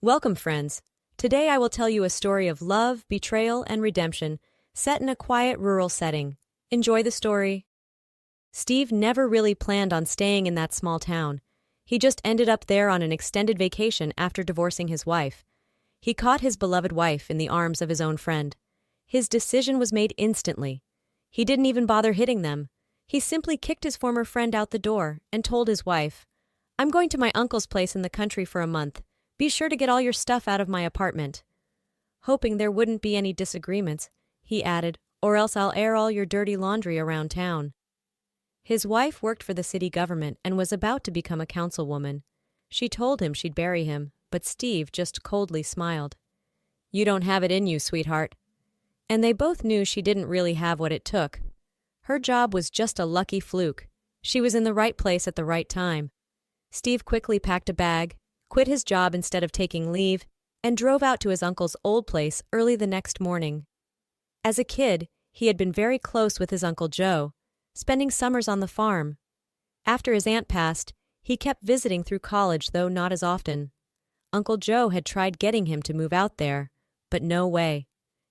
Welcome, friends. Today I will tell you a story of love, betrayal, and redemption, set in a quiet rural setting. Enjoy the story. Steve never really planned on staying in that small town. He just ended up there on an extended vacation after divorcing his wife. He caught his beloved wife in the arms of his own friend. His decision was made instantly. He didn't even bother hitting them. He simply kicked his former friend out the door and told his wife, "I'm going to my uncle's place in the country for a month. Be sure to get all your stuff out of my apartment." Hoping there wouldn't be any disagreements, he added, "Or else I'll air all your dirty laundry around town." His wife worked for the city government and was about to become a councilwoman. She told him she'd bury him, but Steve just coldly smiled. "You don't have it in you, sweetheart." And they both knew she didn't really have what it took. Her job was just a lucky fluke. She was in the right place at the right time. Steve quickly packed a bag, quit his job instead of taking leave, and drove out to his uncle's old place early the next morning. As a kid, he had been very close with his Uncle Joe, spending summers on the farm. After his aunt passed, he kept visiting through college, though not as often. Uncle Joe had tried getting him to move out there, but no way.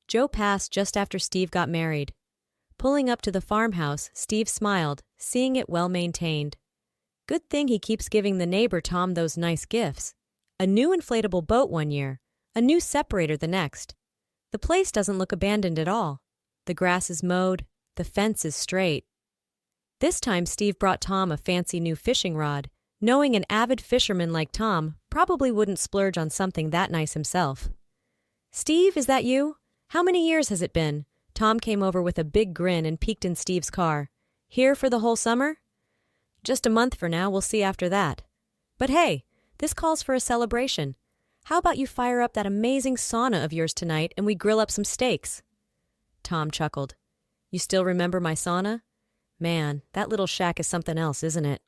Joe passed just after Steve got married. Pulling up to the farmhouse, Steve smiled, seeing it well maintained. Good thing he keeps giving the neighbor Tom those nice gifts. A new inflatable boat one year, a new separator the next. The place doesn't look abandoned at all. The grass is mowed, the fence is straight. This time Steve brought Tom a fancy new fishing rod, knowing an avid fisherman like Tom probably wouldn't splurge on something that nice himself. "Steve, is that you? How many years has it been?" Tom came over with a big grin and peeked in Steve's car. "Here for the whole summer?" "Just a month for now, we'll see after that." "But hey, this calls for a celebration. How about you fire up that amazing sauna of yours tonight and we grill up some steaks?" Tom chuckled. "You still remember my sauna? Man, that little shack is something else, isn't it?"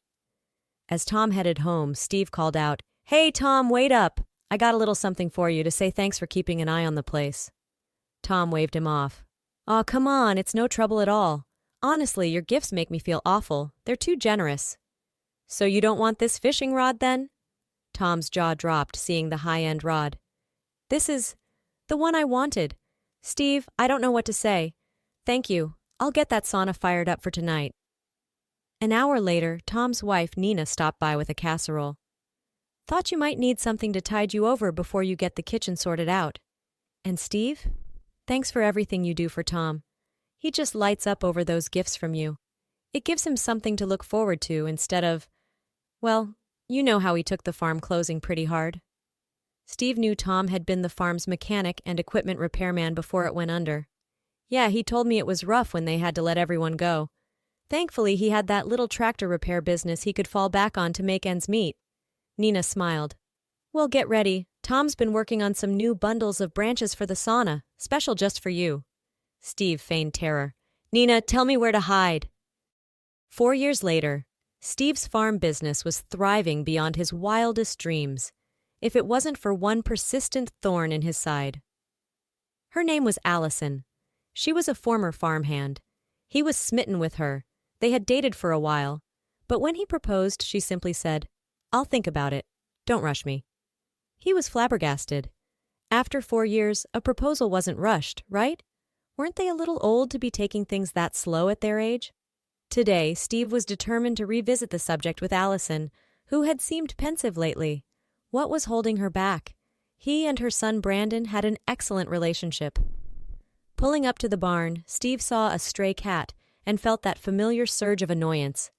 As Tom headed home, Steve called out, "Hey, Tom, wait up. I got a little something for you to say thanks for keeping an eye on the place." Tom waved him off. "Aw, come on, it's no trouble at all. Honestly, your gifts make me feel awful. They're too generous." "So you don't want this fishing rod, then?" Tom's jaw dropped, seeing the high-end rod. "This is the one I wanted. Steve, I don't know what to say. Thank you. I'll get that sauna fired up for tonight." An hour later, Tom's wife, Nina, stopped by with a casserole. "Thought you might need something to tide you over before you get the kitchen sorted out. And Steve, thanks for everything you do for Tom. He just lights up over those gifts from you. It gives him something to look forward to instead of, well, you know how he took the farm closing pretty hard." Steve knew Tom had been the farm's mechanic and equipment repairman before it went under. "Yeah, he told me it was rough when they had to let everyone go. Thankfully, he had that little tractor repair business he could fall back on to make ends meet." Nina smiled. "Well, get ready. Tom's been working on some new bundles of branches for the sauna, special just for you." Steve feigned terror. "Nina, tell me where to hide." 4 years later, Steve's farm business was thriving beyond his wildest dreams, if it wasn't for one persistent thorn in his side. Her name was Allison. She was a former farmhand. He was smitten with her. They had dated for a while, but when he proposed, she simply said, "I'll think about it. Don't rush me." He was flabbergasted. After 4 years, a proposal wasn't rushed, right? Weren't they a little old to be taking things that slow at their age? Today, Steve was determined to revisit the subject with Allison, who had seemed pensive lately. What was holding her back? He and her son Brandon had an excellent relationship. Pulling up to the barn, Steve saw a stray cat and felt that familiar surge of annoyance.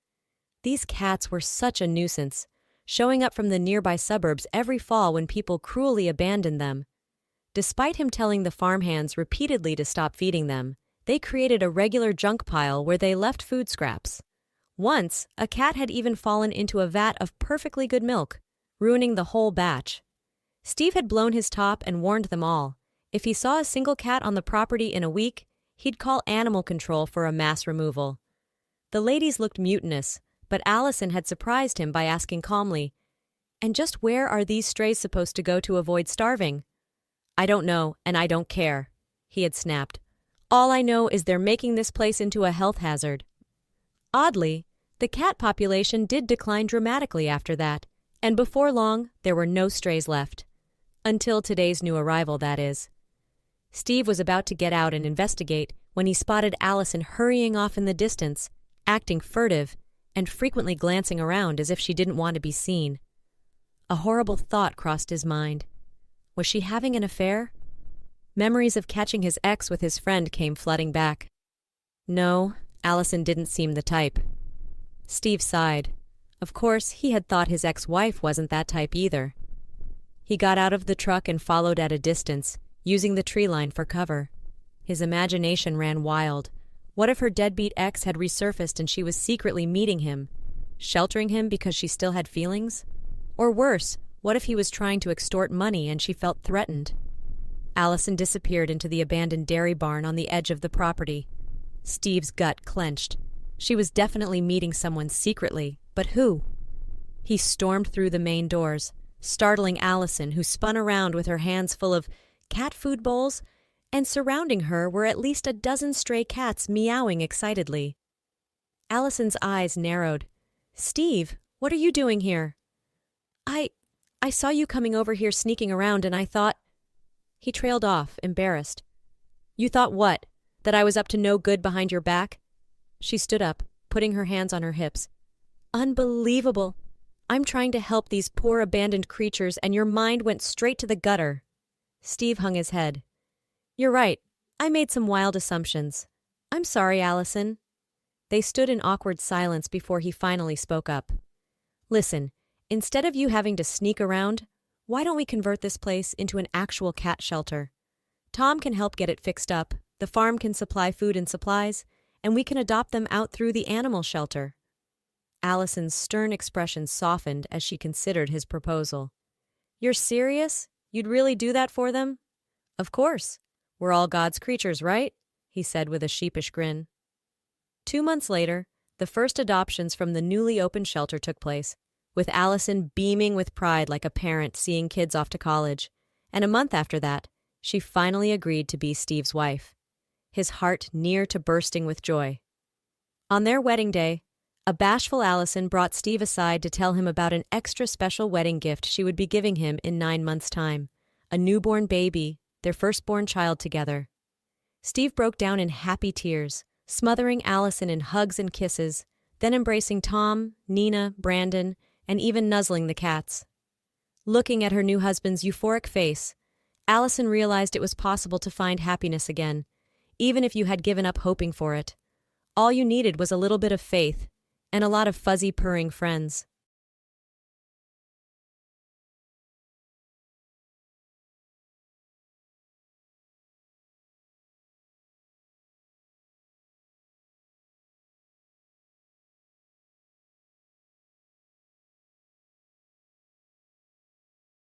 These cats were such a nuisance, showing up from the nearby suburbs every fall when people cruelly abandoned them. Despite him telling the farmhands repeatedly to stop feeding them, they created a regular junk pile where they left food scraps. Once, a cat had even fallen into a vat of perfectly good milk, ruining the whole batch. Steve had blown his top and warned them all. If he saw a single cat on the property in a week, he'd call animal control for a mass removal. The ladies looked mutinous, but Allison had surprised him by asking calmly, "And just where are these strays supposed to go to avoid starving?" "I don't know, and I don't care," he had snapped. "All I know is they're making this place into a health hazard." Oddly, the cat population did decline dramatically after that, and before long, there were no strays left. Until today's new arrival, that is. Steve was about to get out and investigate when he spotted Allison hurrying off in the distance, acting furtive, and frequently glancing around as if she didn't want to be seen. A horrible thought crossed his mind. Was she having an affair? Memories of catching his ex with his friend came flooding back. No, Allison didn't seem the type. Steve sighed. Of course, he had thought his ex-wife wasn't that type either. He got out of the truck and followed at a distance, using the tree line for cover. His imagination ran wild. What if her deadbeat ex had resurfaced and she was secretly meeting him, sheltering him because she still had feelings? Or worse, what if he was trying to extort money and she felt threatened? Allison disappeared into the abandoned dairy barn on the edge of the property. Steve's gut clenched. She was definitely meeting someone secretly, but who? He stormed through the main doors, startling Allison, who spun around with her hands full of cat food bowls, and surrounding her were at least a dozen stray cats meowing excitedly. Allison's eyes narrowed. "Steve, what are you doing here?" I saw you coming over here sneaking around and I thought—" He trailed off, embarrassed. "You thought what? That I was up to no good behind your back?" She stood up, putting her hands on her hips. "Unbelievable. I'm trying to help these poor abandoned creatures and your mind went straight to the gutter." Steve hung his head. "You're right. I made some wild assumptions. I'm sorry, Allison." They stood in awkward silence before he finally spoke up. "Listen, instead of you having to sneak around, why don't we convert this place into an actual cat shelter? Tom can help get it fixed up, the farm can supply food and supplies, and we can adopt them out through the animal shelter." Allison's stern expression softened as she considered his proposal. "You're serious? You'd really do that for them?" "Of course. We're all God's creatures, right?" he said with a sheepish grin. 2 months later, the first adoptions from the newly opened shelter took place, with Allison beaming with pride like a parent seeing kids off to college, and a month after that, she finally agreed to be Steve's wife, his heart near to bursting with joy. On their wedding day, a bashful Allison brought Steve aside to tell him about an extra special wedding gift she would be giving him in 9 months' time, a newborn baby, their firstborn child together. Steve broke down in happy tears, smothering Allison in hugs and kisses, then embracing Tom, Nina, Brandon, and even nuzzling the cats. Looking at her new husband's euphoric face, Allison realized it was possible to find happiness again, even if you had given up hoping for it. All you needed was a little bit of faith and a lot of fuzzy purring friends.